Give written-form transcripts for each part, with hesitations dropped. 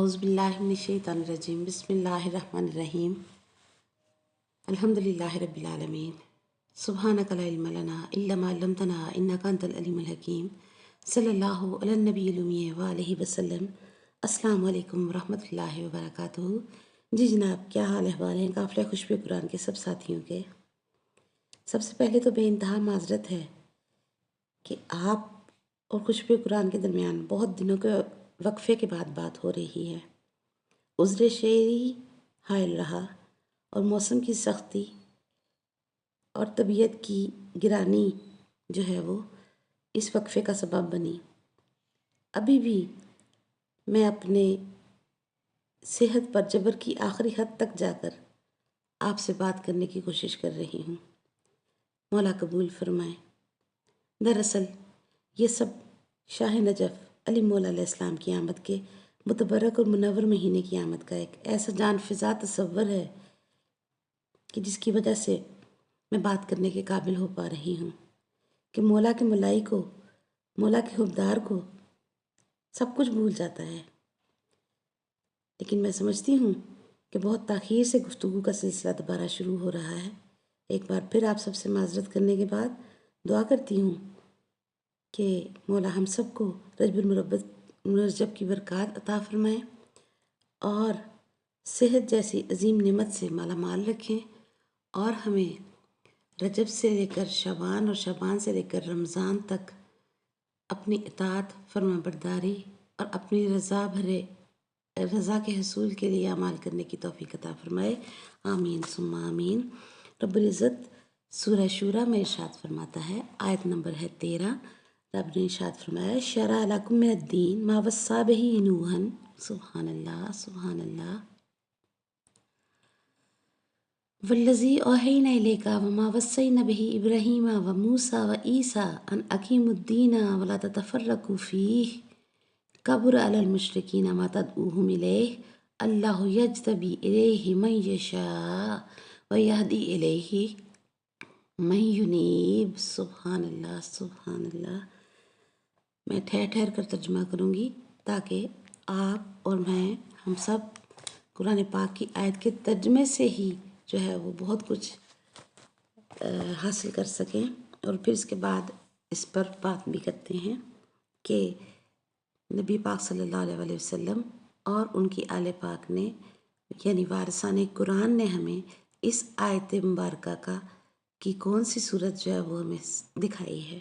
اعوذ باللہ من الشیطان الرجیم بسم اللہ الرحمن الرحیم الحمدللہ رب العالمین سبحانک لا علم لنا الا ما علمتنا انک انت العلیم الحکیم صلی اللہ علی النبی الامی وآلہ وسلم۔ السلام علیکم ورحمۃ اللہ وبرکاتہ۔ جی جناب، کیا حال احوال ہیں قافلہ خوشبو قرآن کے سب ساتھیوں کے؟ سب سے پہلے تو بے انتہا معذرت ہے کہ آپ اور خوشبو قرآن کے درمیان بہت دنوں کے وقفے کے بعد بات ہو رہی ہے۔ عذر شعری حائل رہا اور موسم کی سختی اور طبیعت کی گرانی جو ہے وہ اس وقفے کا سبب بنی۔ ابھی بھی میں اپنے صحت پر جبر کی آخری حد تک جا کر آپ سے بات کرنے کی کوشش کر رہی ہوں، مولا قبول فرمائے۔ دراصل یہ سب شاہ نجف علی مولا علیہ السلام کی آمد کے متبرک اور منور مہینے کی آمد کا ایک ایسا جان فضا تصور ہے کہ جس کی وجہ سے میں بات کرنے کے قابل ہو پا رہی ہوں کہ مولا کے ملائی کو، مولا کے حبدار کو سب کچھ بھول جاتا ہے۔ لیکن میں سمجھتی ہوں کہ بہت تاخیر سے گفتگو کا سلسلہ دوبارہ شروع ہو رہا ہے۔ ایک بار پھر آپ سب سے معذرت کرنے کے بعد دعا کرتی ہوں کہ مولا ہم سب کو رجب المرجب کی برکات عطا فرمائیں اور صحت جیسی عظیم نعمت سے مالا مال رکھیں، اور ہمیں رجب سے لے کر شعبان اور شعبان سے لے کر رمضان تک اپنی اطاعت، فرما برداری اور اپنی رضا کے حصول کے لیے اعمال کرنے کی توفیق عطا فرمائے۔ آمین ثم آمین۔ رب العزت سورہ شورى میں ارشاد فرماتا ہے، آیت نمبر ہے 13۔ رب نے ارشاد فرمایا، شرع لکم من الدین ما وصی بہ نوحا، سبحان اللہ سبحان اللہ، والذی اوحینا الیک وما وصینا بہ ابراہیم وموسیٰ وعیسیٰ ان اقیموا الدین ولا تتفرقوا فیہ کبر علی المشرکین ما تدعوہم الیہ اللہ یجتبی الیہ من یشاء ویہدی الیہ من ینیب۔ سبحان اللہ سبحان اللہ۔ میں ٹھہر ٹھہر کر ترجمہ کروں گی تاکہ آپ اور میں، ہم سب قرآن پاک کی آیت کے ترجمے سے ہی جو ہے وہ بہت کچھ حاصل کر سکیں، اور پھر اس کے بعد اس پر بات بھی کرتے ہیں کہ نبی پاک صلی اللہ علیہ وسلم اور ان کی آل پاک نے، یعنی وارثان قرآن نے ہمیں اس آیت مبارکہ کی کون سی صورت جو ہے وہ ہمیں دکھائی ہے۔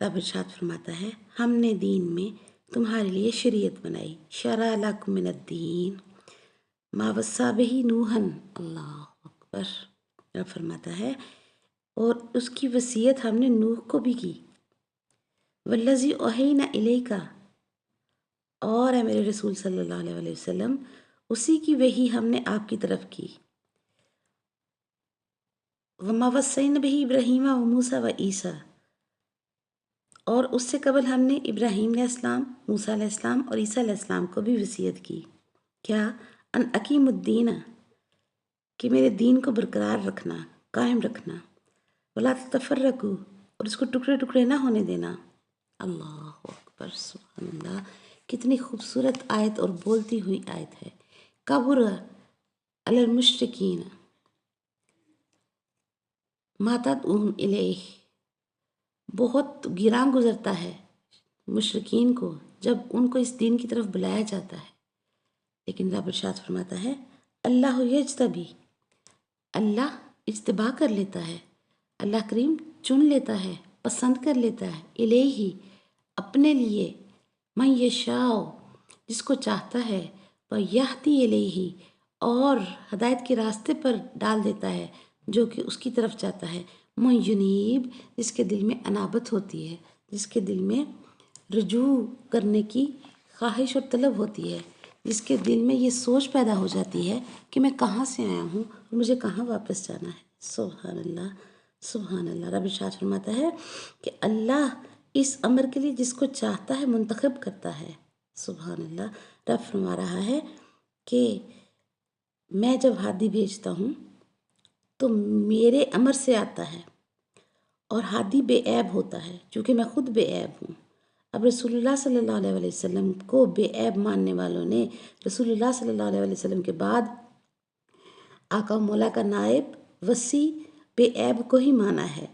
رب ارشاد فرماتا ہے، ہم نے دین میں تمہارے لیے شریعت بنائی، شرع لکم من الدین ما وصی بہ نوحا، اللہ اکبر۔ رب فرماتا ہے اور اس کی وصیت ہم نے نوح کو بھی کی، والذی اوحینا الیک، اور اے میرے رسول صلی اللہ علیہ وسلم اسی کی وحی ہم نے آپ کی طرف کی، وما وصینا بہ ابراہیم وموسیٰ وعیسیٰ، اور اس سے قبل ہم نے ابراہیم علیہ السلام، موسیٰ علیہ السلام اور عیسیٰ علیہ السلام کو بھی وصیت کی، کیا؟ ان اقیم الدین، کہ میرے دین کو برقرار رکھنا، قائم رکھنا، ولا تتفرقوا، اور اس کو ٹکڑے ٹکڑے نہ ہونے دینا۔ اللہ اکبر سبحان اللہ، کتنی خوبصورت آیت اور بولتی ہوئی آیت ہے۔ کبر علی المشرکین ما تدعوہم الیہ، بہت گراں گزرتا ہے مشرکین کو جب ان کو اس دین کی طرف بلایا جاتا ہے، لیکن رب ارشاد فرماتا ہے، اللہ یجتبی، اللہ اجتبا کر لیتا ہے، اللہ کریم چن لیتا ہے، پسند کر لیتا ہے، الیہ، اپنے لیے، من یشاء، جس کو چاہتا ہے، ویہدی الیہ، اور ہدایت کے راستے پر ڈال دیتا ہے جو کہ اس کی طرف چاہتا ہے، من ینیب، جس کے دل میں انابت ہوتی ہے، جس کے دل میں رجوع کرنے کی خواہش اور طلب ہوتی ہے، جس کے دل میں یہ سوچ پیدا ہو جاتی ہے کہ میں کہاں سے آیا ہوں اور مجھے کہاں واپس جانا ہے۔ سبحان اللہ سبحان اللہ۔ رب ارشاد فرماتا ہے کہ اللہ اس امر کے لیے جس کو چاہتا ہے منتخب کرتا ہے۔ سبحان اللہ۔ رب فرما رہا ہے کہ میں جب ہادی بھیجتا ہوں تو میرے امر سے آتا ہے، اور ہادی بے عیب ہوتا ہے چونکہ میں خود بے عیب ہوں۔ اب رسول اللہ صلی اللہ علیہ وسلم کو بے عیب ماننے والوں نے رسول اللہ صلی اللہ علیہ وسلم کے بعد آقا و مولا کا نائب وسیع بے عیب کو ہی مانا ہے،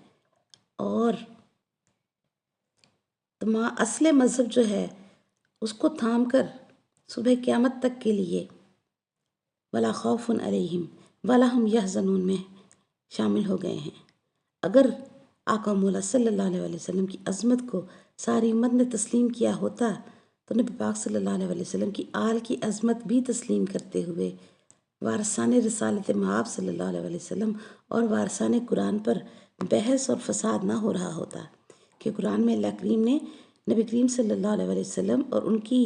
اور اصل مذہب جو ہے اس کو تھام کر صبح قیامت تک کے لیے ولا خوف علیہم ولا ہم یحزنون میں شامل ہو گئے ہیں۔ اگر آقا مولا صلی اللہ علیہ وسلم کی عظمت کو ساری امت نے تسلیم کیا ہوتا تو نبی پاک صلی اللہ علیہ وسلم کی آل کی عظمت بھی تسلیم کرتے ہوئے وارثان رسالت مآب صلی اللہ علیہ وسلم اور وارثان قرآن پر بحث اور فساد نہ ہو رہا ہوتا، کہ قرآن میں اللہ کریم نے نبی کریم صلی اللہ علیہ وسلم اور ان کی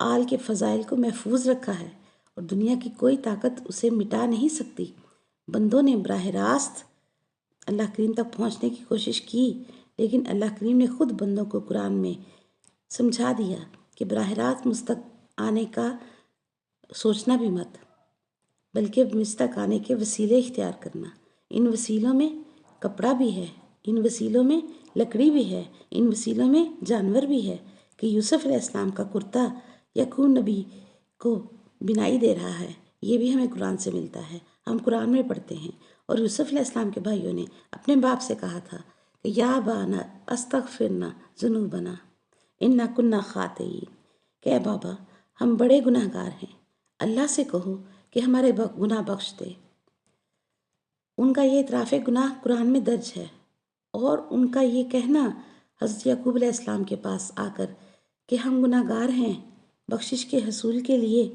آل کے فضائل کو محفوظ رکھا ہے اور دنیا کی کوئی طاقت اسے مٹا نہیں سکتی۔ بندوں نے براہ راست اللہ کریم تک پہنچنے کی کوشش کی، لیکن اللہ کریم نے خود بندوں کو قرآن میں سمجھا دیا کہ براہ راست مجھ تک آنے کا سوچنا بھی مت، بلکہ مجھ تک آنے کے وسیلے اختیار کرنا۔ ان وسیلوں میں کپڑا بھی ہے، ان وسیلوں میں لکڑی بھی ہے، ان وسیلوں میں جانور بھی ہے، کہ یوسف علیہ السلام کا کرتا یعقوب نبی کو بنائی دے رہا ہے، یہ بھی ہمیں قرآن سے ملتا ہے، ہم قرآن میں پڑھتے ہیں۔ اور یوسف علیہ السلام کے بھائیوں نے اپنے باپ سے کہا تھا کہ یا بانا استغفرنا ذنوبنا انا کنا خاطئین، کہ اے بابا ہم بڑے گناہ گار ہیں، اللہ سے کہو کہ ہمارے گناہ بخش دے۔ ان کا یہ اعتراف گناہ قرآن میں درج ہے، اور ان کا یہ کہنا حضرت یعقوب علیہ السلام کے پاس آ کر کہ ہم گناہ گار ہیں، بخشش کے حصول کے لیے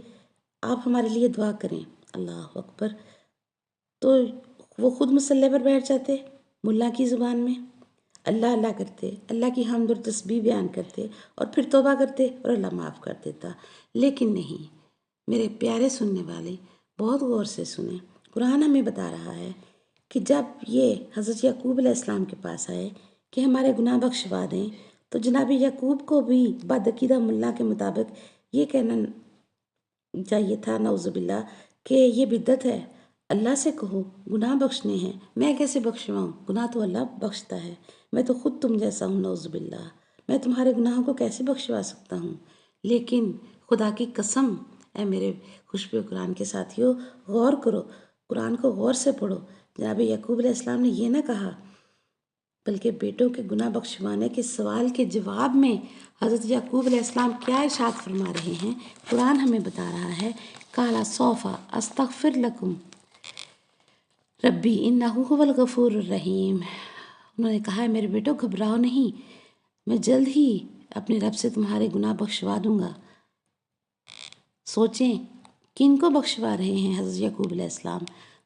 آپ ہمارے لیے دعا کریں۔ اللہ اکبر! تو وہ خود مصلی پر بیٹھ جاتے ملا کی زبان میں، اللہ اللہ کرتے، اللہ کی حمد اور تسبیح بیان کرتے، اور پھر توبہ کرتے اور اللہ معاف کر دیتا۔ لیکن نہیں، میرے پیارے سننے والے بہت غور سے سنیں، قرآن ہمیں بتا رہا ہے کہ جب یہ حضرت یعقوب علیہ السلام کے پاس آئے کہ ہمارے گناہ بخشوا دیں، تو جناب یعقوب کو بھی بدعقیدہ ملا کے مطابق یہ کہنا چاہیے تھا نعوذ باللہ کہ یہ بدعت ہے، اللہ سے کہو گناہ بخشنے ہیں، میں کیسے بخشواؤں، گناہ تو اللہ بخشتا ہے، میں تو خود تم جیسا ہوں نعوذ باللہ، میں تمہارے گناہوں کو کیسے بخشوا سکتا ہوں۔ لیکن خدا کی قسم، اے میرے خوشبو قرآن کے ساتھیوں، غور کرو، قرآن کو غور سے پڑھو۔ جناب یعقوب علیہ السلام نے یہ نہ کہا، بلکہ بیٹوں کے گناہ بخشوانے کے سوال کے جواب میں حضرت یعقوب علیہ السلام کیا ارشاد فرما رہے ہیں، قرآن ہمیں بتا رہا ہے، قَالَ سَوْفَ أَسْتَغْفِرُ لَكُمْ رَبِّي إِنَّهُ هُوَ الْغَفُورُ الرَّحِيمُ۔ انہوں نے کہا ہے میرے بیٹو گھبراؤ نہیں، میں جلد ہی اپنے رب سے تمہارے گناہ بخشوا دوں گا۔ سوچیں کن کو بخشوا رہے ہیں حضرت یعقوب علیہ السلام،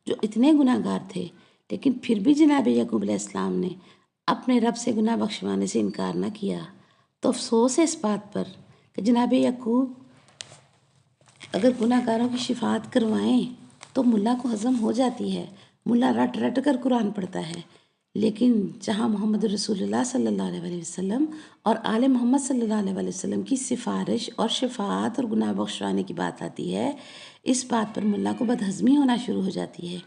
جو اتنے گناہ گار تھے، لیکن پھر بھی جناب یعقوب علیہ السلام نے اپنے رب سے گناہ بخشوانے سے انکار نہ کیا۔ تو افسوس ہے اس بات پر کہ جناب یعقوب اگر گناہ گاروں کی شفاعت کروائیں تو ملا کو ہضم ہو جاتی ہے، ملا رٹ رٹ کر قرآن پڑھتا ہے، لیکن جہاں محمد رسول اللہ صلی اللہ علیہ وسلم اور آل محمد صلی اللہ علیہ وسلم کی سفارش اور شفاعت اور گناہ بخشوانے کی بات آتی ہے، اس بات پر ملا کو بدہضمی ہونا شروع ہو جاتی ہے۔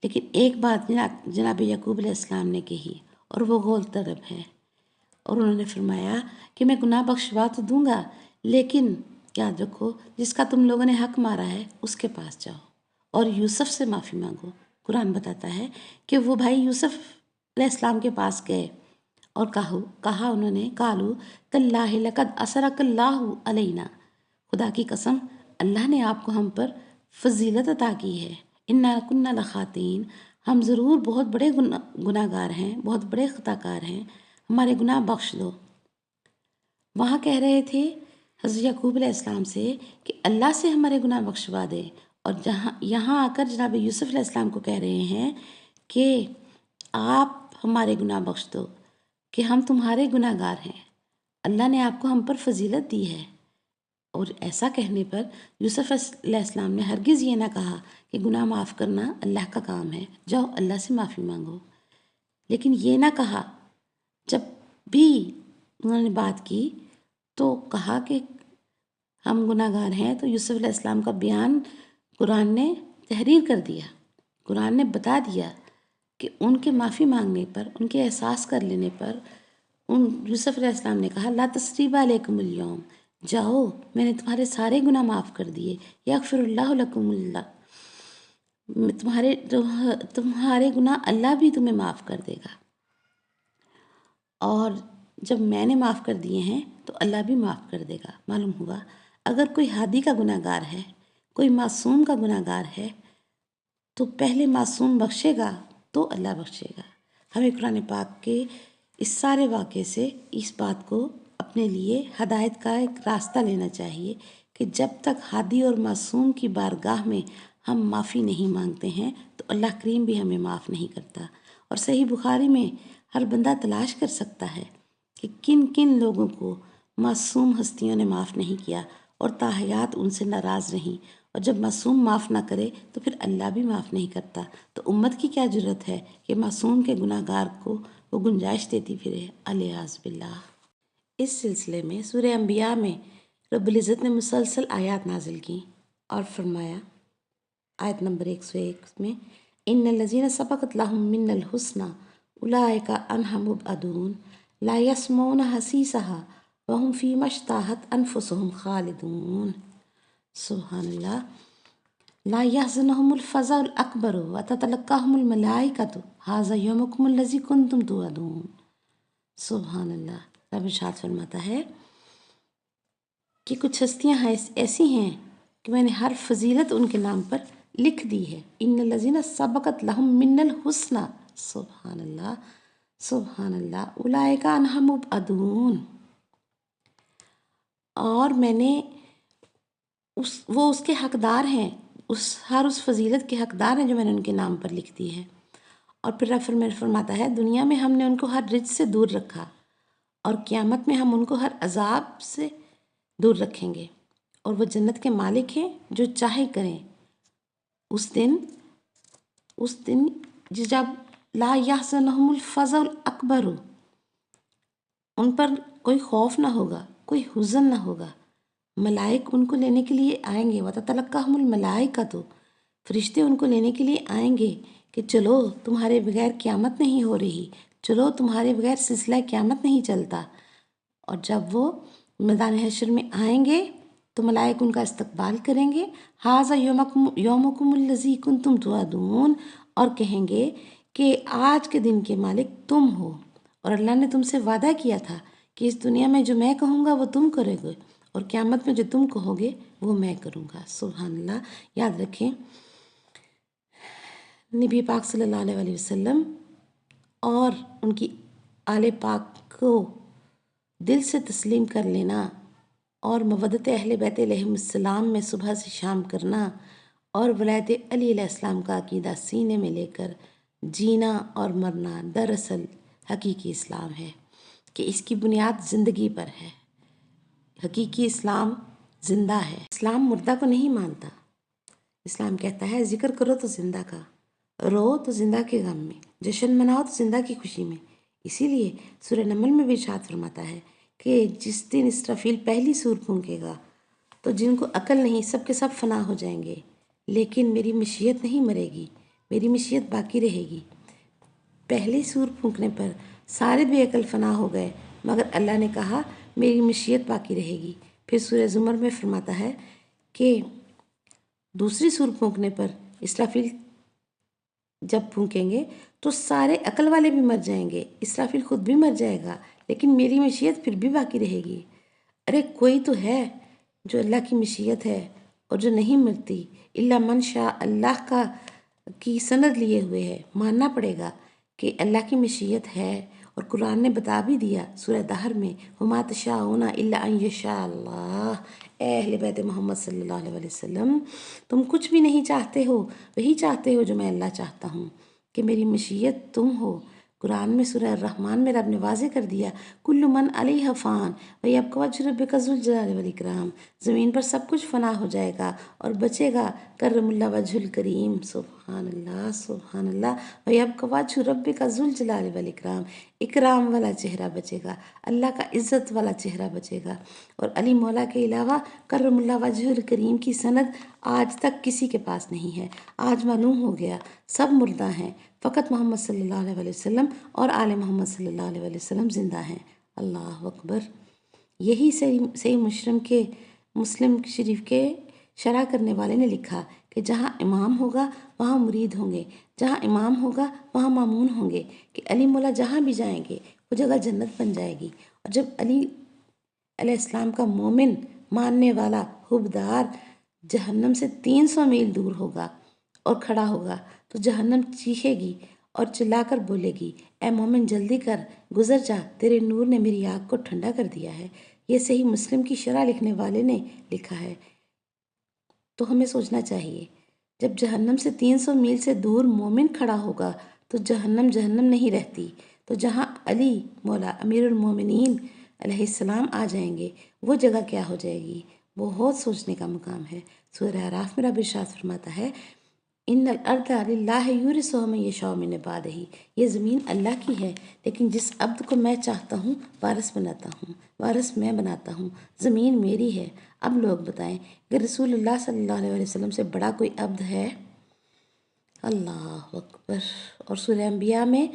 لیکن ایک بات جناب یعقوب علیہ السلام نے کہی، اور وہ غول طلب ہے، اور انہوں نے فرمایا کہ میں گناہ بخشوا تو دوں گا، لیکن یاد رکھو جس کا تم لوگوں نے حق مارا ہے اس کے پاس جاؤ اور یوسف سے معافی مانگو۔ قرآن بتاتا ہے کہ وہ بھائی یوسف علیہ السلام کے پاس گئے اور کہا انہوں نے قالوا تاللہ لقد اثرک اللہ علینا، خدا کی قسم اللہ نے آپ کو ہم پر فضیلت عطا کی ہے، انا کنا لخاطئین، ہم ضرور بہت بڑے گناہ گار ہیں، بہت بڑے خطا کار ہیں، ہمارے گناہ بخش دو۔ وہاں کہہ رہے تھے حضرت یعقوب علیہ السلام سے کہ اللہ سے ہمارے گناہ بخشوا دے، اور یہاں آ کر جناب یوسف علیہ السلام کو کہہ رہے ہیں کہ آپ ہمارے گناہ بخش دو، کہ ہم تمہارے گناہ گار ہیں، اللہ نے آپ کو ہم پر فضیلت دی ہے۔ اور ایسا کہنے پر یوسف علیہ السلام نے ہرگز یہ نہ کہا کہ گناہ معاف کرنا اللہ کا کام ہے، جاؤ اللہ سے معافی مانگو، لیکن یہ نہ کہا، جب بھی انہوں نے بات کی تو کہا کہ ہم گناہ گار ہیں، تو یوسف علیہ السلام کا بیان قرآن نے تحریر کر دیا، قرآن نے بتا دیا کہ ان کے معافی مانگنے پر، ان کے احساس کر لینے پر یوسف علیہ السلام نے کہا لا تثریب علیکم اليوم، جاؤ میں نے تمہارے سارے گناہ معاف کر دیے، یغفر اللہ لکم اللہ، تمہارے گناہ اللہ بھی تمہیں معاف کر دے گا، اور جب میں نے معاف کر دیے ہیں تو اللہ بھی معاف کر دے گا۔ معلوم ہوا اگر کوئی ہادی کا گناہ گار ہے، کوئی معصوم کا گناہ گار ہے، تو پہلے معصوم بخشے گا تو اللہ بخشے گا۔ ہمیں قرآن پاک کے اس سارے واقعے سے اس بات کو اپنے لیے ہدایت کا ایک راستہ لینا چاہیے کہ جب تک ہادی اور معصوم کی بارگاہ میں ہم معافی نہیں مانگتے ہیں تو اللہ کریم بھی ہمیں معاف نہیں کرتا۔ اور صحیح بخاری میں ہر بندہ تلاش کر سکتا ہے کہ کن کن لوگوں کو معصوم ہستیوں نے معاف نہیں کیا اور تاحیات ان سے ناراض رہیں، اور جب معصوم معاف نہ کرے تو پھر اللہ بھی معاف نہیں کرتا۔ تو امت کی کیا جرت ہے کہ معصوم کے گناہ گار کو وہ گنجائش دیتی پھرے، الیاذ باللہ۔ اس سلسلے میں سورہ انبیاء میں رب العزت نے مسلسل آیات نازل کی اور فرمایا آیت نمبر 101 میں ان الذین سبقت لهم من الحسنى اولئک عنها مبعدون لا يسمعون حسیسها وهم فیما اشتهت انفسهم خالدون۔ سبحان اللہ۔ لا يحزنهم الفزع الاکبر وتتلقاهم الملائکۃ ھذا یومکم الذی کنتم توعدون۔ سبحان اللہ۔ رب ارشاد فرماتا ہے کہ کچھ ہستیاں ایسی ہیں کہ میں نے ہر فضیلت ان کے نام پر لکھ دی ہے۔ ان الذین سبقت لهم من الحسنى، سبحان اللہ سبحان اللہ، اولئک عنہا مبعدون، اور میں نے وہ اس کے حقدار ہیں، اس فضیلت کے حقدار ہیں جو میں نے ان کے نام پر لکھ دی ہے۔ اور پھر رب فرماتا ہے دنیا میں ہم نے ان کو ہر رجس سے دور رکھا اور قیامت میں ہم ان کو ہر عذاب سے دور رکھیں گے، اور وہ جنت کے مالک ہیں جو چاہے کریں۔ اس دن جب لا یحزنہم الفزع الاکبر، ان پر کوئی خوف نہ ہوگا، کوئی حزن نہ ہوگا، ملائک ان کو لینے کے لیے آئیں گے، وتتلقاہم الملائکۃ، فرشتے ان کو لینے کے لیے آئیں گے کہ چلو تمہارے بغیر قیامت نہیں ہو رہی، چلو تمہارے بغیر سلسلہ قیامت نہیں چلتا۔ اور جب وہ میدان حشر میں آئیں گے تو ملائک ان کا استقبال کریں گے، ھذا یومکم الذی کنتم توعدون، اور کہیں گے کہ آج کے دن کے مالک تم ہو، اور اللہ نے تم سے وعدہ کیا تھا کہ اس دنیا میں جو میں کہوں گا وہ تم کرو گے، اور قیامت میں جو تم کہو گے وہ میں کروں گا۔ سبحان اللہ۔ یاد رکھیں نبی پاک صلی اللہ علیہ وسلم اور ان کی آل پاک کو دل سے تسلیم کر لینا، اور مودت اہل بیت علیہم السلام میں صبح سے شام کرنا، اور ولایت علی علیہ السلام کا عقیدہ سینے میں لے کر جینا اور مرنا دراصل حقیقی اسلام ہے، کہ اس کی بنیاد زندگی پر ہے۔ حقیقی اسلام زندہ ہے، اسلام مردہ کو نہیں مانتا۔ اسلام کہتا ہے ذکر کرو تو زندہ کا، رو تو زندہ کے غم میں، جشن مناؤ تو زندہ کی خوشی میں۔ اسی لیے سورہ نمل میں بھی ارشاد فرماتا ہے کہ جس دن اسرافیل پہلی سور پھونکے گا تو جن کو عقل نہیں سب کے سب فنا ہو جائیں گے، لیکن میری مشیت نہیں مرے گی، میری مشیت باقی رہے گی۔ پہلی سور پھونکنے پر سارے بے عقل فنا ہو گئے، مگر اللہ نے کہا میری مشیت باقی رہے گی۔ پھر سورہ زمر میں فرماتا ہے کہ دوسری سور پھونکنے پر اسرافیل جب پھونکیں گے تو سارے عقل والے بھی مر جائیں گے، اسرافیل خود بھی مر جائے گا، لیکن میری مشیت پھر بھی باقی رہے گی۔ ارے کوئی تو ہے جو اللہ کی مشیت ہے اور جو نہیں مرتی، الا من شاء، اللہ کی سند لیے ہوئے ہے، ماننا پڑے گا کہ اللہ کی مشیت ہے۔ اور قرآن نے بتا بھی دیا سورہ دہر میں وما تشاءون الا ان یشاء اللہ، اے اہل بیت محمد صلی اللہ علیہ وسلم تم کچھ بھی نہیں چاہتے ہو، وہی چاہتے ہو جو میں اللہ چاہتا ہوں، کہ میری مشیت تم ہو۔ قرآن میں سورہ الرحمن میں رب نے واضح کر دیا کل من علیہ فان ویبقی وجہ ربک ذو الجلال والاکرام، زمین پر سب کچھ فنا ہو جائے گا اور بچے گا کرم اللہ وجہ الکریم، سبحان اللہ سبحان اللہ، ویبقی وجہ ربک ذو الجلال والاکرام، اکرام والا چہرہ بچے گا، اللہ کا عزت والا چہرہ بچے گا۔ اور علی مولا کے علاوہ کرم اللہ وجہ الکریم کی سند آج تک کسی کے پاس نہیں ہے۔ آج معلوم ہو گیا سب مردہ ہیں، فقط محمد صلی اللہ علیہ وسلم اور آل محمد صلی اللہ علیہ وسلم زندہ ہیں۔ اللہ اکبر۔ یہی صحیح مسلم شریف کے شرح کرنے والے نے لکھا کہ جہاں امام ہوگا وہاں مرید ہوں گے، جہاں امام ہوگا وہاں مامون ہوں گے، کہ علی مولا جہاں بھی جائیں گے وہ جگہ جنت بن جائے گی۔ اور جب علی علیہ السلام کا مومن ماننے والا حبدار جہنم سے 300 میل دور ہوگا اور کھڑا ہوگا تو جہنم چیخے گی اور چلا کر بولے گی، اے مومن جلدی کر، گزر جا، تیرے نور نے میری آگ کو ٹھنڈا کر دیا ہے۔ یہ صحیح مسلم کی شرح لکھنے والے نے لکھا ہے۔ تو ہمیں سوچنا چاہیے، جب جہنم سے 300 میل سے دور مومن کھڑا ہوگا تو جہنم نہیں رہتی، تو جہاں علی مولا امیر المومنین علیہ السلام آ جائیں گے وہ جگہ کیا ہو جائے گی؟ بہت سوچنے کا مقام ہے۔ سورہ اعراف میں رب ارشاد فرماتا ہے، ان الارض للہ یورثها من یشاء من عبادہ، یہ زمین اللہ کی ہے لیکن جس عبد کو میں چاہتا ہوں وارث میں بناتا ہوں، زمین میری ہے۔ اب لوگ بتائیں کہ رسول اللہ صلی اللہ علیہ وسلم سے بڑا کوئی عبد ہے؟ اللہ اکبر۔ اور سورہ انبیاء میں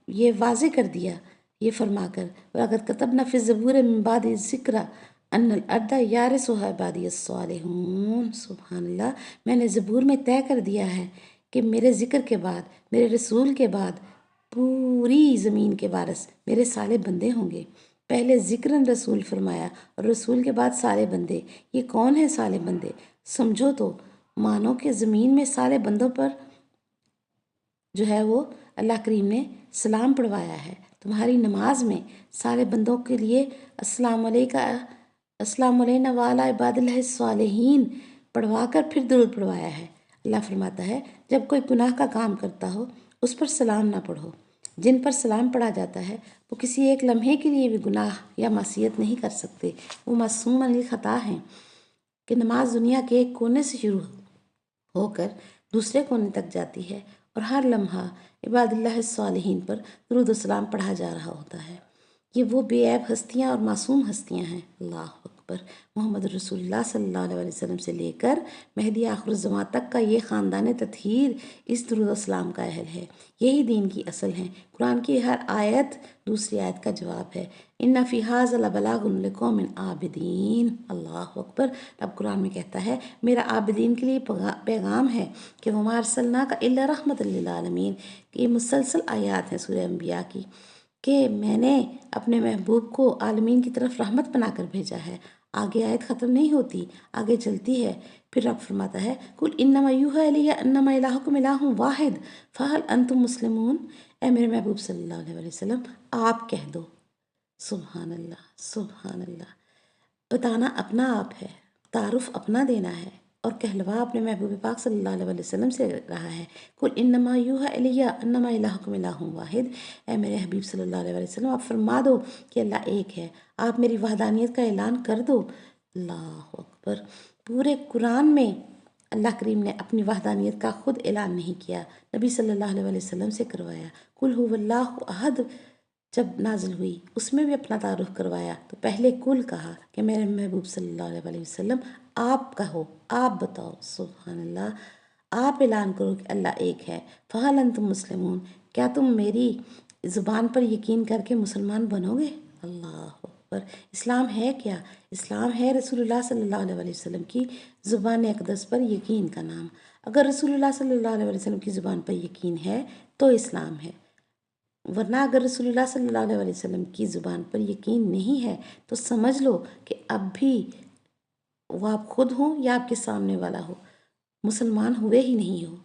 یہ واضح کر دیا، یہ فرما کر، وَلَقَدْ كَتَبْنَا فِي الزَّبُورِ مِن بَعْدِ الذِّكْرِ أَنَّ الْأَرْضَ يَرِثُهَا عِبَادِيَ الصَّالِحُونَ۔ سبحان اللہ، میں نے زبور میں طے کر دیا ہے کہ میرے ذکر کے بعد، میرے رسول کے بعد پوری زمین کے وارث میرے صالح بندے ہوں گے۔ پہلے ذکرن رسول فرمایا اور رسول کے بعد صالح بندے۔ یہ کون ہیں صالح بندے؟ سمجھو تو مانو کہ زمین میں صالح بندوں پر جو ہے وہ اللہ کریم نے سلام پڑھوایا ہے۔ تمہاری نماز میں صالح بندوں کے لیے السلام علینا وعلی عباد اللہ الصالحین پڑھوا کر پھر درود پڑھوایا ہے۔ اللہ فرماتا ہے، جب کوئی گناہ کا کام کرتا ہو اس پر سلام نہ پڑھو۔ جن پر سلام پڑھا جاتا ہے وہ کسی ایک لمحے کے لیے بھی گناہ یا معصیت نہیں کر سکتے، وہ معصوم عن الخطا ہیں۔ کہ نماز دنیا کے ایک کونے سے شروع ہو کر دوسرے کونے تک جاتی ہے اور ہر لمحہ عباد اللہ الصالحین پر درود و سلام پڑھا جا رہا ہوتا ہے۔ یہ وہ بے عیب ہستیاں اور معصوم ہستیاں ہیں۔ اللہ اکبر۔ محمد رسول اللہ صلی اللہ علیہ وسلم سے لے کر مہدی آخر الزمان تک کا یہ خاندان تطہیر اس درود و سلام کا اہل ہے۔ یہی دین کی اصل ہے۔ قرآن کی ہر آیت دوسری آیت کا جواب ہے۔ ان فی ھذا لبلاغ لقوم عابدین۔ اللہ اکبر۔ اب قرآن میں کہتا ہے میرا عابدین کے لیے پیغام ہے کہ وما ارسلناک الا رحمۃ للعالمین۔ یہ مسلسل آیات ہیں سورہ انبیاء کی کہ میں نے اپنے محبوب کو عالمین کی طرف رحمت بنا کر بھیجا ہے۔ آگے آیت ختم نہیں ہوتی، آگے چلتی ہے۔ پھر رب فرماتا ہے قل انما یوحی الی انما الہکم الہ واحد فہل انتم مسلمون۔ اے میرے محبوب صلی اللہ علیہ وسلم آپ کہہ دو، سبحان اللہ سبحان اللہ، بتانا اپنا آپ ہے، تعارف اپنا دینا ہے، اور کہلوا اپنے محبوب پاک صلی اللہ علیہ وسلم سے رہا ہے۔ قل انما یوحی الی انما الہکم الہ واحد۔ اے میرے حبیب صلی اللہ علیہ وسلم آپ فرما دو کہ اللہ ایک ہے، آپ میری وحدانیت کا اعلان کر دو۔ اللہ اکبر۔ پورے قرآن میں اللہ کریم نے اپنی وحدانیت کا خود اعلان نہیں کیا، نبی صلی اللہ علیہ وسلم سے کروایا۔ قل هو اللہ احد جب نازل ہوئی اس میں بھی اپنا تعارف کروایا، تو پہلے کل کہا کہ میرے محبوب صلی اللہ علیہ وسلم آپ کہو، آپ بتاؤ، سبحان اللہ، آپ اعلان کرو کہ اللہ ایک ہے۔ فہل انتم مسلمون، کیا تم میری زبان پر یقین کر کے مسلمان بنو گے؟ اللہ اکبر۔ اسلام ہے کیا؟ اسلام ہے رسول اللہ صلی اللہ علیہ وسلم کی زبان اقدس پر یقین کا نام۔ اگر رسول اللہ صلی اللہ علیہ وسلم کی زبان پر یقین ہے تو اسلام ہے، ورنہ اگر رسول اللہ صلی اللہ علیہ وسلم کی زبان پر یقین نہیں ہے تو سمجھ لو کہ اب بھی وہ آپ خود ہوں یا آپ کے سامنے والا ہو، مسلمان ہوئے ہی نہیں ہو،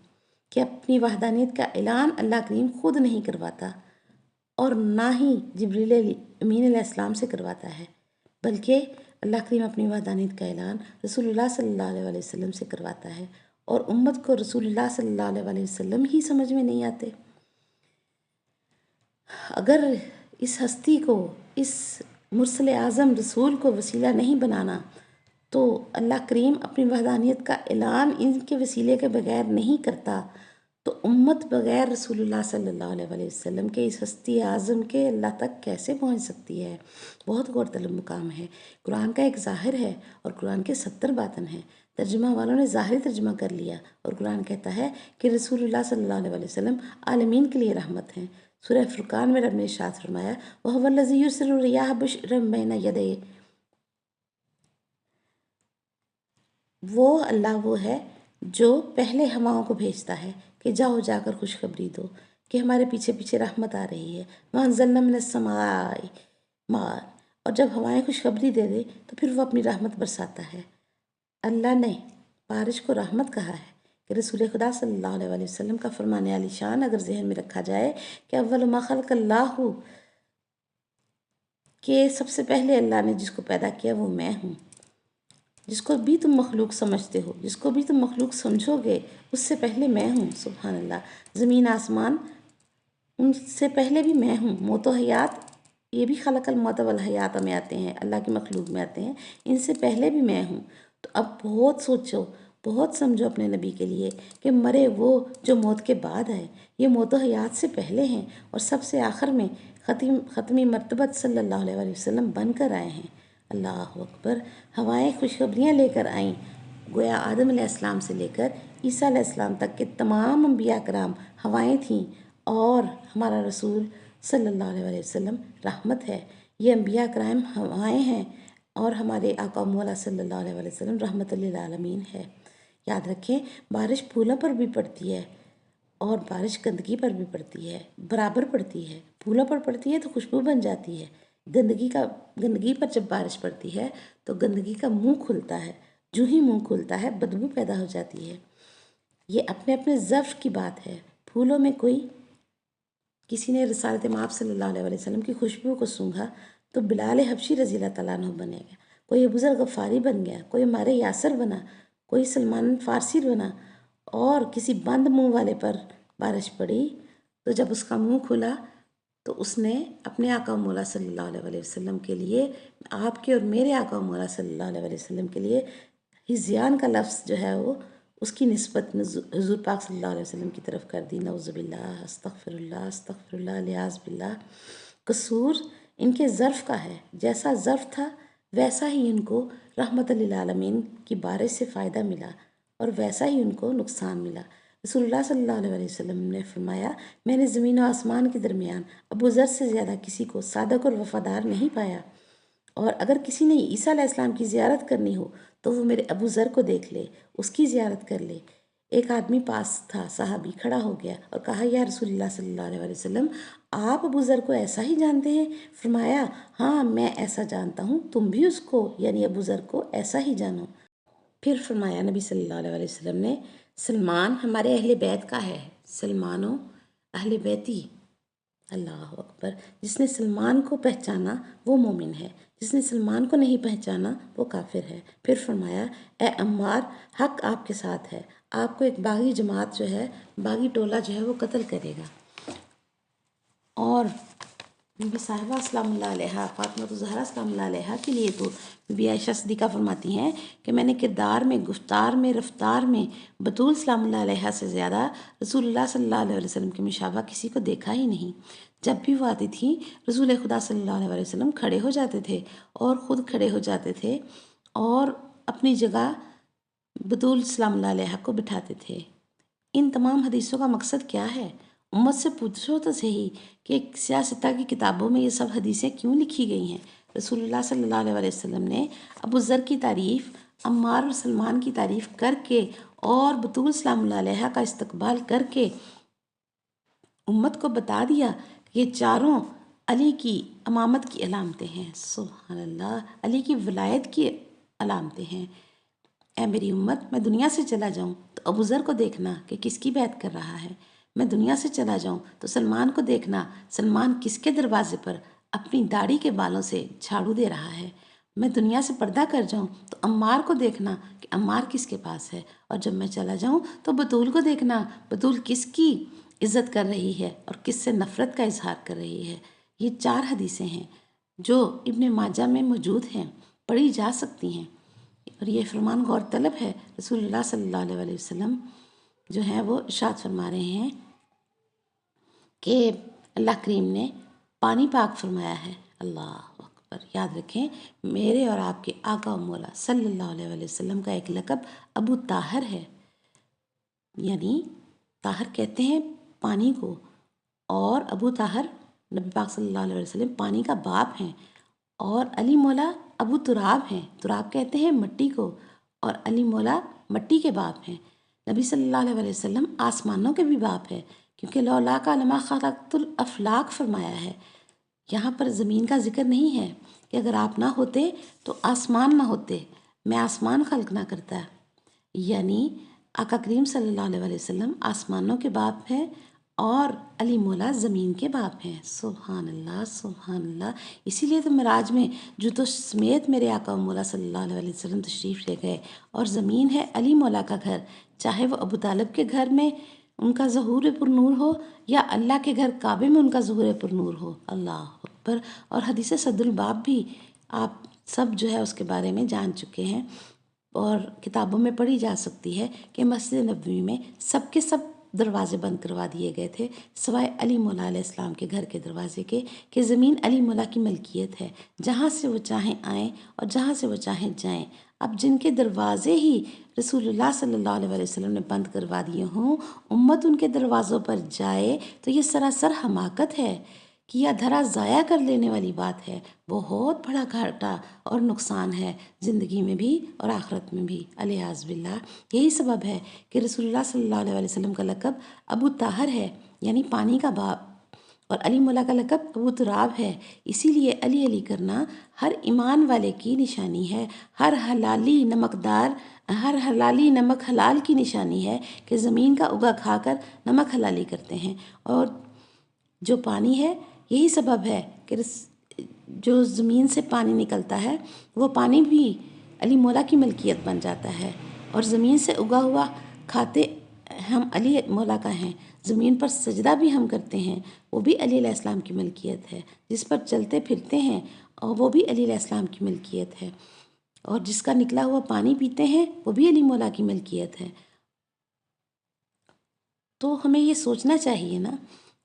کہ اپنی وحدانیت کا اعلان اللہ کریم خود نہیں کرواتا اور نہ ہی جبریل امین علیہ السلام سے کرواتا ہے، بلکہ اللہ کریم اپنی وحدانیت کا اعلان رسول اللہ صلی اللہ علیہ وسلم سے کرواتا ہے، اور امت کو رسول اللہ صلی اللہ علیہ وسلم ہی سمجھ میں نہیں آتے۔ اگر اس ہستی کو، اس مرسل اعظم رسول کو وسیلہ نہیں بنانا تو اللہ کریم اپنی وحدانیت کا اعلان ان کے وسیلے کے بغیر نہیں کرتا، تو امت بغیر رسول اللہ صلی اللہ علیہ وسلم کے اس ہستی اعظم کے اللہ تک کیسے پہنچ سکتی ہے؟ بہت غور طلب مقام ہے۔ قرآن کا ایک ظاہر ہے اور قرآن کے 70 باطن ہیں۔ ترجمہ والوں نے ظاہری ترجمہ کر لیا اور قرآن کہتا ہے کہ رسول اللہ صلی اللہ علیہ وسلم عالمین کے لیے رحمت ہیں۔ سورہ فرقان میں رب نے ارشاد فرمایا وَهُوَ الَّذِي يُرْسِلُ الرِّيَاحَ بُشْرًا بَيْنَ يَدَيْهِ، وہ اللہ وہ ہے جو پہلے ہواؤں کو بھیجتا ہے کہ جاؤ جا کر خوشخبری دو کہ ہمارے پیچھے پیچھے رحمت آ رہی ہے، وَأَنزَلْنَا مِنَ السَّمَاءِ ماءً، اور جب ہوائیں خوشخبری دے دے تو پھر وہ اپنی رحمت برساتا ہے۔ اللہ نے بارش کو رحمت کہا ہے کہ رسول خدا صلی اللہ علیہ وسلم کا فرمان عالی شان اگر ذہن میں رکھا جائے کہ اول ما خلق اللہ، کہ سب سے پہلے اللہ نے جس کو پیدا کیا وہ میں ہوں، جس کو بھی تم مخلوق سمجھتے ہو، جس کو بھی تم مخلوق سمجھو گے اس سے پہلے میں ہوں، سبحان اللہ، زمین آسمان ان سے پہلے بھی میں ہوں، موت و حیات یہ بھی خلق الموت والحیات میں آتے ہیں، اللہ کی مخلوق میں آتے ہیں، ان سے پہلے بھی میں ہوں۔ تو اب بہت سوچو، بہت سمجھو اپنے نبی کے لیے کہ مرے وہ جو موت کے بعد آئے، یہ موت و حیات سے پہلے ہیں اور سب سے آخر میں ختمی مرتبت صلی اللہ علیہ وسلم بن کر آئے ہیں۔ اللہ اکبر، ہوائیں خوشخبریاں لے کر آئیں، گویا آدم علیہ السلام سے لے کر عیسیٰ علیہ السلام تک کے تمام انبیاء کرام ہوائیں تھیں، اور ہمارا رسول صلی اللہ علیہ وسلم رحمت ہے۔ یہ انبیاء کرام ہوائیں ہیں اور ہمارے آقا مولا صلی اللہ علیہ وسلم رحمت للعالمین ہے۔ یاد رکھیں بارش پھولوں پر بھی پڑتی ہے اور بارش گندگی پر بھی پڑتی ہے، برابر پڑتی ہے۔ پھولوں پر پڑتی ہے تو خوشبو بن جاتی ہے، گندگی پر جب بارش پڑتی ہے تو گندگی کا منہ کھلتا ہے، جو ہی منہ کھلتا ہے بدبو پیدا ہو جاتی ہے۔ یہ اپنے اپنے ظرف کی بات ہے۔ پھولوں میں کسی نے رسالت مآب صلی اللہ علیہ وسلم کی خوشبو کو سونگھا تو بلال حبشی رضی اللہ تعالیٰ عنہ بنے گا، کوئی ابوذر غفاری بن گیا، کوئی مارے یاسر بنا، کوئی سلمان فارسی بنا، اور کسی بند منہ والے پر بارش پڑی تو جب اس کا منہ کھلا تو اس نے اپنے آقا مولا صلی اللہ علیہ وسلم کے لیے، آپ کے اور میرے آقا مولا صلی اللہ علیہ وسلم کے لیے ہزیان کا لفظ جو ہے وہ اس کی نسبت حضور پاک صلی اللہ علیہ وسلم کی طرف کر دی۔ نعوذ باللہ، استغفر اللہ لیاذ باللہ۔ قصور ان کے ظرف کا ہے، جیسا ظرف تھا ویسا ہی ان کو رحمت للعالمین کی بارش سے فائدہ ملا اور ویسا ہی ان کو نقصان ملا۔ رسول اللہ صلی اللہ علیہ وسلم نے فرمایا میں نے زمین و آسمان کے درمیان ابو ذر سے زیادہ کسی کو صادق اور وفادار نہیں پایا، اور اگر کسی نے عیسیٰ علیہ السلام کی زیارت کرنی ہو تو وہ میرے ابو ذر کو دیکھ لے، اس کی زیارت کر لے۔ ایک آدمی پاس تھا، صحابی کھڑا ہو گیا اور کہا یا رسول اللہ صلی اللہ علیہ وسلم آپ ابو ذر کو ایسا ہی جانتے ہیں؟ فرمایا ہاں میں ایسا جانتا ہوں، تم بھی اس کو یعنی ابو ذر کو ایسا ہی جانو۔ پھر فرمایا نبی صلی اللہ علیہ وسلم نے سلمان ہمارے اہل بیت کا ہے، سلمانو اہل بیتی۔ اللہ اکبر، جس نے سلمان کو پہچانا وہ مومن ہے، جس نے سلمان کو نہیں پہچانا وہ کافر ہے۔ پھر فرمایا اے عمار حق آپ کے ساتھ ہے، آپ کو ایک باغی جماعت جو ہے، باغی ٹولہ جو ہے وہ قتل کرے گا۔ اور بی بی صاحبہ سلام اللہ علیہ، فاطمہ زہرا سلام اللہ علیہ کے لیے تو بی بی عائشہ صدیقہ فرماتی ہیں کہ میں نے کردار میں، گفتار میں، رفتار میں بطول سلام اللہ علیہ سے زیادہ رسول اللہ صلی اللہ علیہ وسلم کے مشابہ کسی کو دیکھا ہی نہیں۔ جب بھی وہ آتی تھی رسول خدا صلی اللہ علیہ وسلم کھڑے ہو جاتے تھے اور خود کھڑے ہو جاتے تھے اور اپنی جگہ بطول سلام اللہ علیہ کو بٹھاتے تھے۔ ان تمام حدیثوں کا مقصد کیا ہے؟ امت سے پوچھو تو صحیح کہ سیاستہ کی کتابوں میں یہ سب حدیثیں کیوں لکھی گئی ہیں؟ رسول اللہ صلی اللہ علیہ وسلم نے ابو ذر کی تعریف، عمار اور سلمان کی تعریف کر کے اور بطول سلام اللہ علیہ کا استقبال کر کے امت کو بتا دیا کہ یہ چاروں علی کی امامت کی علامتیں ہیں۔ سبحان اللہ، علی کی ولایت کی علامتیں ہیں۔ اے میری امت، میں دنیا سے چلا جاؤں تو ابو ذر کو دیکھنا کہ کس کی بیعت کر رہا ہے، میں دنیا سے چلا جاؤں تو سلمان کو دیکھنا سلمان کس کے دروازے پر اپنی داڑھی کے بالوں سے جھاڑو دے رہا ہے، میں دنیا سے پردہ کر جاؤں تو عمار کو دیکھنا کہ عمار کس کے پاس ہے، اور جب میں چلا جاؤں تو بطول کو دیکھنا بطول کس کی عزت کر رہی ہے اور کس سے نفرت کا اظہار کر رہی ہے۔ یہ 4 حدیثیں ہیں جو ابن ماجہ میں موجود ہیں، پڑھی جا سکتی ہیں، اور یہ فرمان غور طلب ہے۔ رسول اللہ صلی اللہ علیہ وسلم جو ہیں وہ ارشاد فرما رہے ہیں کہ اللہ کریم نے پانی پاک فرمایا ہے۔ اللہ اکبر، یاد رکھیں میرے اور آپ کے آقا و مولا صلی اللہ علیہ وسلم کا ایک لقب ابو طاہر ہے، یعنی طاہر کہتے ہیں پانی کو، اور ابو طاہر نبی پاک صلی اللہ علیہ وسلم پانی کا باپ ہیں، اور علی مولا ابو تراب ہیں، تراب کہتے ہیں مٹی کو، اور علی مولا مٹی کے باپ ہیں۔ نبی صلی اللہ علیہ وسلم آسمانوں کے بھی باپ ہیں، کیونکہ لولا کا لما خلقت الافلاق فرمایا ہے۔ یہاں پر زمین کا ذکر نہیں ہے کہ اگر آپ نہ ہوتے تو آسمان نہ ہوتے، میں آسمان خلق نہ کرتا، یعنی آقا کریم صلی اللہ علیہ وسلم آسمانوں کے باپ ہیں اور علی مولا زمین کے باپ ہیں۔ سبحان اللہ سبحان اللہ۔ اسی لیے تو معراج میں جوتوں سمیت میرے آقا و مولا صلی اللہ علیہ وسلم تشریف لے گئے، اور زمین ہے علی مولا کا گھر، چاہے وہ ابو طالب کے گھر میں ان کا ظہور پر نور ہو یا اللہ کے گھر کعبے میں ان کا ظہور پر نور ہو۔ اللہ اکبر۔ اور حدیث صد الباب بھی آپ سب جو ہے اس کے بارے میں جان چکے ہیں، اور کتابوں میں پڑھی جا سکتی ہے کہ مسجد نبوی میں سب کے سب دروازے بند کروا دیے گئے تھے سوائے علی مولا علیہ السلام کے گھر کے دروازے کے، کہ زمین علی مولا کی ملکیت ہے، جہاں سے وہ چاہیں آئیں اور جہاں سے وہ چاہیں جائیں۔ اب جن کے دروازے ہی رسول اللہ صلی اللہ علیہ وسلم نے بند کروا دیے ہوں، امت ان کے دروازوں پر جائے تو یہ سراسر حماقت ہے، کیا دھرا ضائع کر لینے والی بات ہے، بہت بڑا گھاٹا اور نقصان ہے زندگی میں بھی اور آخرت میں بھی، الیاذ باللہ۔ یہی سبب ہے کہ رسول اللہ صلی اللہ علیہ وسلم کا لقب ابو طاہر ہے، یعنی پانی کا باپ، اور علی مولا کا لقب ابو تراب ہے۔ اسی لیے علی علی کرنا ہر ایمان والے کی نشانی ہے، ہر حلالی نمک حلال کی نشانی ہے کہ زمین کا اگا کھا کر نمک حلالی کرتے ہیں۔ اور جو پانی ہے، یہی سبب ہے کہ جو زمین سے پانی نکلتا ہے وہ پانی بھی علی مولا کی ملکیت بن جاتا ہے، اور زمین سے اگا ہوا کھاتے ہم علی مولا کا ہیں، زمین پر سجدہ بھی ہم کرتے ہیں، وہ بھی علی علیہ السلام کی ملکیت ہے، جس پر چلتے پھرتے ہیں اور وہ بھی علی علیہ السلام کی ملکیت ہے، اور جس کا نکلا ہوا پانی پیتے ہیں وہ بھی علی مولا کی ملکیت ہے۔ تو ہمیں یہ سوچنا چاہیے نا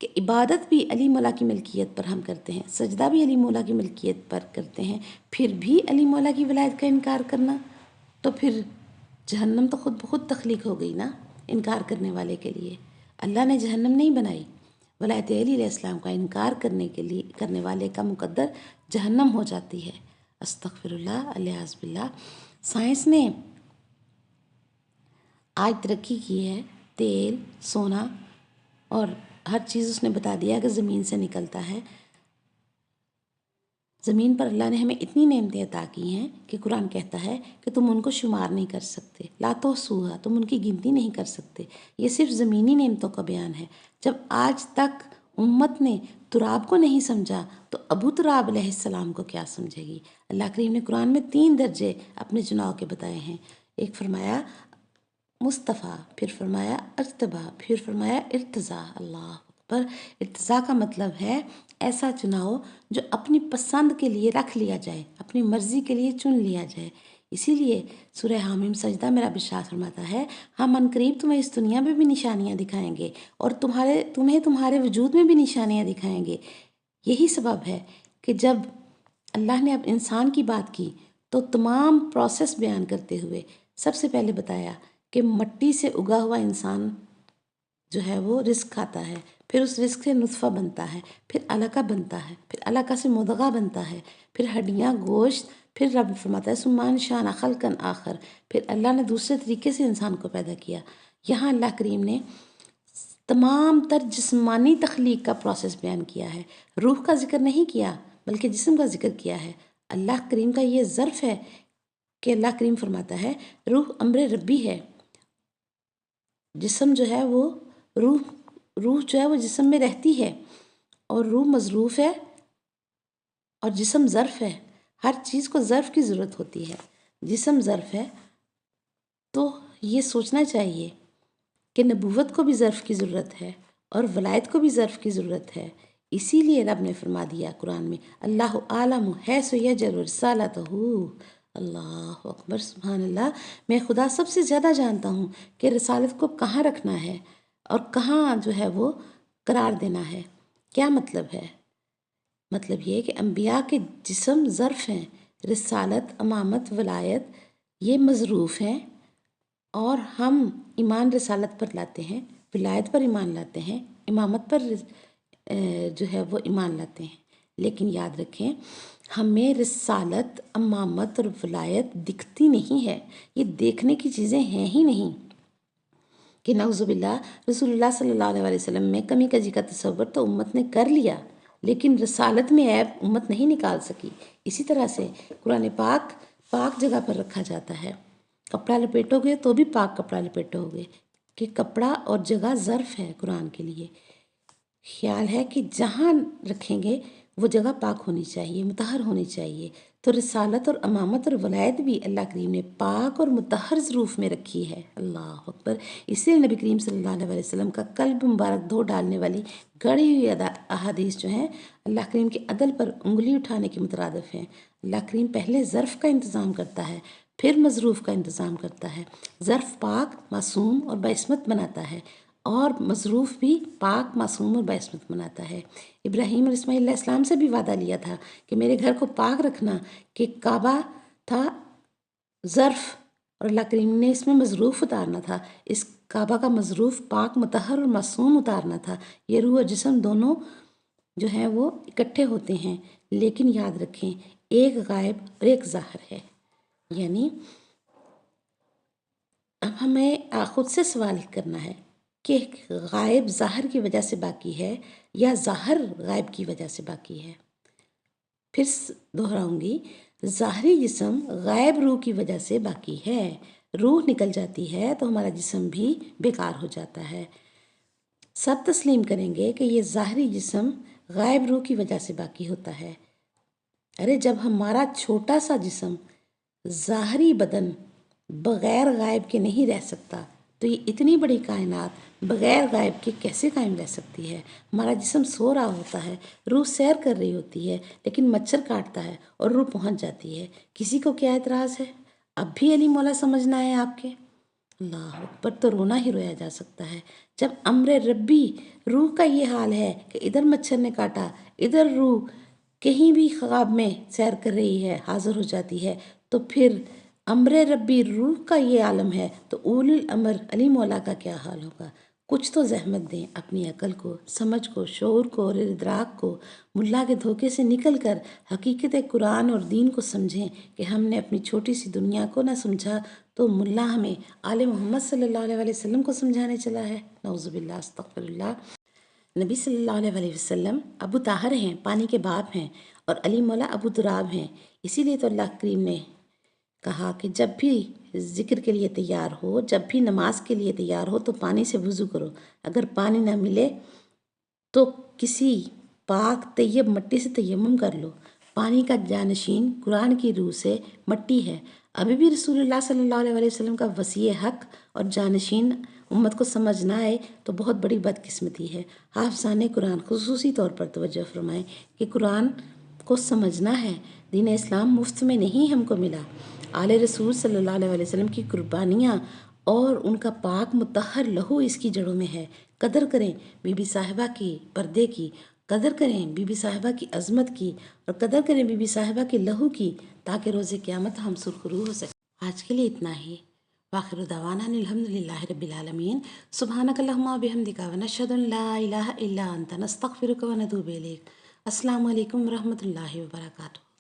کہ عبادت بھی علی مولا کی ملکیت پر ہم کرتے ہیں، سجدہ بھی علی مولا کی ملکیت پر کرتے ہیں، پھر بھی علی مولا کی ولایت کا انکار کرنا، تو پھر جہنم تو خود بخود تخلیق ہو گئی نا انکار کرنے والے کے لیے۔ اللہ نے جہنم نہیں بنائی، ولایت علی علیہ السلام کا انکار کرنے والے کا مقدر جہنم ہو جاتی ہے۔ استغفر اللہ، الیاذ باللہ۔ سائنس نے آج ترقی کی ہے، تیل، سونا اور ہر چیز اس نے بتا دیا کہ زمین سے نکلتا ہے۔ زمین پر اللہ نے ہمیں اتنی نعمتیں عطا کی ہیں کہ قرآن کہتا ہے کہ تم ان کو شمار نہیں کر سکتے، لا تحصوها، تم ان کی گنتی نہیں کر سکتے۔ یہ صرف زمینی نعمتوں کا بیان ہے۔ جب آج تک امت نے تراب کو نہیں سمجھا تو ابو تراب علیہ السلام کو کیا سمجھے گی؟ اللہ کریم نے قرآن میں 3 درجے اپنے چناؤ کے بتائے ہیں۔ ایک فرمایا مصطفیٰ، پھر فرمایا ارتبا، پھر فرمایا ارتضا۔ اللہ اکبر۔ ارتضا کا مطلب ہے ایسا چناؤ جو اپنی پسند کے لیے رکھ لیا جائے، اپنی مرضی کے لیے چن لیا جائے۔ اسی لیے سورہ حامیم سجدہ میں رب ارشاد فرماتا ہے، ہم عنقریب تمہیں اس دنیا میں بھی نشانیاں دکھائیں گے اور تمہیں تمہارے وجود میں بھی نشانیاں دکھائیں گے۔ یہی سبب ہے کہ جب اللہ نے اب انسان کی بات کی تو تمام پروسیس بیان کرتے ہوئے سب سے پہلے بتایا کہ مٹی سے اگا ہوا انسان جو ہے وہ رزق کھاتا ہے، پھر اس رزق سے نطفہ بنتا ہے، پھر علقہ بنتا ہے، پھر علقہ سے مضغہ بنتا ہے، پھر ہڈیاں، گوشت، پھر رب فرماتا ہے ثم انشأنا خلقا آخر، پھر اللہ نے دوسرے طریقے سے انسان کو پیدا کیا۔ یہاں اللہ کریم نے تمام تر جسمانی تخلیق کا پروسیس بیان کیا ہے، روح کا ذکر نہیں کیا بلکہ جسم کا ذکر کیا ہے۔ اللہ کریم کا یہ ظرف ہے کہ اللہ کریم فرماتا ہے روح امر ربی ہے، جسم جو ہے وہ روح جو ہے وہ جسم میں رہتی ہے، اور روح مظروف ہے اور جسم ظرف ہے۔ ہر چیز کو ظرف کی ضرورت ہوتی ہے، جسم ظرف ہے، تو یہ سوچنا چاہیے کہ نبوت کو بھی ظرف کی ضرورت ہے اور ولایت کو بھی ظرف کی ضرورت ہے۔ اسی لیے رب نے فرما دیا قرآن میں اللہ عالم حیث یجعل رسالتہ۔ اللہ اکبر، سبحان اللہ۔ میں خدا سب سے زیادہ جانتا ہوں کہ رسالت کو کہاں رکھنا ہے اور کہاں جو ہے وہ قرار دینا ہے۔ کیا مطلب ہے؟ مطلب یہ کہ انبیاء کے جسم ظرف ہیں، رسالت، امامت، ولایت یہ مظروف ہیں، اور ہم ایمان رسالت پر لاتے ہیں، ولایت پر ایمان لاتے ہیں، امامت پر جو ہے وہ ایمان لاتے ہیں، لیکن یاد رکھیں ہمیں رسالت، امامت اور ولایت دکھتی نہیں ہے، یہ دیکھنے کی چیزیں ہیں ہی نہیں کہ نعوذ باللہ رسول اللہ صلی اللہ علیہ وسلم میں کمی کجی کا تصور تو امت نے کر لیا، لیکن رسالت میں عیب امت نہیں نکال سکی۔ اسی طرح سے قرآن پاک پاک جگہ پر رکھا جاتا ہے، کپڑا لپیٹو گے تو بھی پاک کپڑا لپیٹو گے، کہ کپڑا اور جگہ ظرف ہے قرآن کے لیے۔ خیال ہے کہ جہاں رکھیں گے وہ جگہ پاک ہونی چاہیے، مطہر ہونی چاہیے۔ تو رسالت اور امامت اور ولایت بھی اللہ کریم نے پاک اور مطہر ظروف میں رکھی ہے۔ اللہ اکبر۔ اس لیے نبی کریم صلی اللہ علیہ وسلم کا قلب مبارک دھو ڈالنے والی گڑھی ہوئی احادیث جو ہیں اللہ کریم کے عدل پر انگلی اٹھانے کے مترادف ہیں۔ اللہ کریم پہلے ظرف کا انتظام کرتا ہے، پھر مظروف کا انتظام کرتا ہے۔ ظرف پاک، معصوم اور بعصمت بناتا ہے، اور مظروف بھی پاک، معصوم اور بعصمت بناتا ہے۔ ابراہیم اور اسماعیل علیہ السلام سے بھی وعدہ لیا تھا کہ میرے گھر کو پاک رکھنا، کہ کعبہ تھا ظرف اور اللہ کریم نے اس میں مظروف اتارنا تھا۔ اس کعبہ کا مظروف پاک، مطہر اور معصوم اتارنا تھا۔ یہ روح اور جسم دونوں جو ہیں وہ اکٹھے ہوتے ہیں، لیکن یاد رکھیں ایک غائب اور ایک ظاہر ہے۔ یعنی اب ہمیں خود سے سوال کرنا ہے کہ غائب ظاہر کی وجہ سے باقی ہے یا ظاہر غائب کی وجہ سے باقی ہے۔ پھر دہراؤں گی، ظاہری جسم غائب روح کی وجہ سے باقی ہے۔ روح نکل جاتی ہے تو ہمارا جسم بھی بیکار ہو جاتا ہے۔ سب تسلیم کریں گے کہ یہ ظاہری جسم غائب روح کی وجہ سے باقی ہوتا ہے۔ ارے جب ہمارا چھوٹا سا جسم، ظاہری بدن بغیر غائب کے نہیں رہ سکتا، تو یہ اتنی بڑی کائنات بغیر غائب کے کیسے قائم رہ سکتی ہے؟ ہمارا جسم سو رہا ہوتا ہے، روح سیر کر رہی ہوتی ہے، لیکن مچھر کاٹتا ہے اور روح پہنچ جاتی ہے۔ کسی کو کیا اعتراض ہے؟ اب بھی علی مولا سمجھنا ہے آپ کے؟ اللہ اکبر، تو رونا ہی رویا جا سکتا ہے جب امر ربی روح کا یہ حال ہے کہ ادھر مچھر نے کاٹا، ادھر روح کہیں بھی خواب میں سیر کر رہی ہے، حاضر ہو جاتی ہے، تو پھر امر ربی روح کا یہ عالم ہے تو اولی الامر علی مولا کا کیا حال ہوگا؟ کچھ تو زحمت دیں اپنی عقل کو، سمجھ کو، شعور کو اور ادراک کو، ملا کے دھوکے سے نکل کر حقیقت قرآن اور دین کو سمجھیں کہ ہم نے اپنی چھوٹی سی دنیا کو نہ سمجھا تو ملا ہمیں آل محمد صلی اللہ علیہ وسلم کو سمجھانے چلا ہے۔ نعوذ باللہ، استغفر اللہ۔ نبی صلی اللہ علیہ وسلم ابو طاہر ہیں، پانی کے باپ ہیں، اور علی مولا ابو تراب ہیں۔ اسی لیے تو اللہ کریم نے کہا کہ جب بھی ذکر کے لیے تیار ہو، جب بھی نماز کے لیے تیار ہو تو پانی سے وضو کرو۔ اگر پانی نہ ملے تو کسی پاک طیب مٹی سے تیمم کر لو۔ پانی کا جانشین قرآن کی روح سے مٹی ہے۔ ابھی بھی رسول اللہ صلی اللہ علیہ وسلم کا وسیع حق اور جانشین امت کو سمجھ نہ آئے تو بہت بڑی بدقسمتی ہے۔ حافظان قرآن خصوصی طور پر توجہ فرمائیں کہ قرآن کو سمجھنا ہے۔ دین اسلام مفت میں نہیں ہم کو ملا۔ آل رسول صلی اللہ علیہ وسلم کی قربانیاں اور ان کا پاک مطہر لہو اس کی جڑوں میں ہے۔ قدر کریں بی بی صاحبہ کی، پردے کی، قدر کریں بی بی صاحبہ کی عظمت کی، اور قدر کریں بی بی صاحبہ کے لہو کی، تاکہ روز قیامت ہم سرخرو ہو سکیں۔ آج کے لیے اتنا ہی۔ وآخر دعوانا الحمدللہ رب العالمین۔ سبحانک اللہم و بحمدک ونشہد ان لا الہ الا انت نستغفرک ونتوب الیک۔ السلام علیکم ورحمۃ اللہ وبرکاتہ۔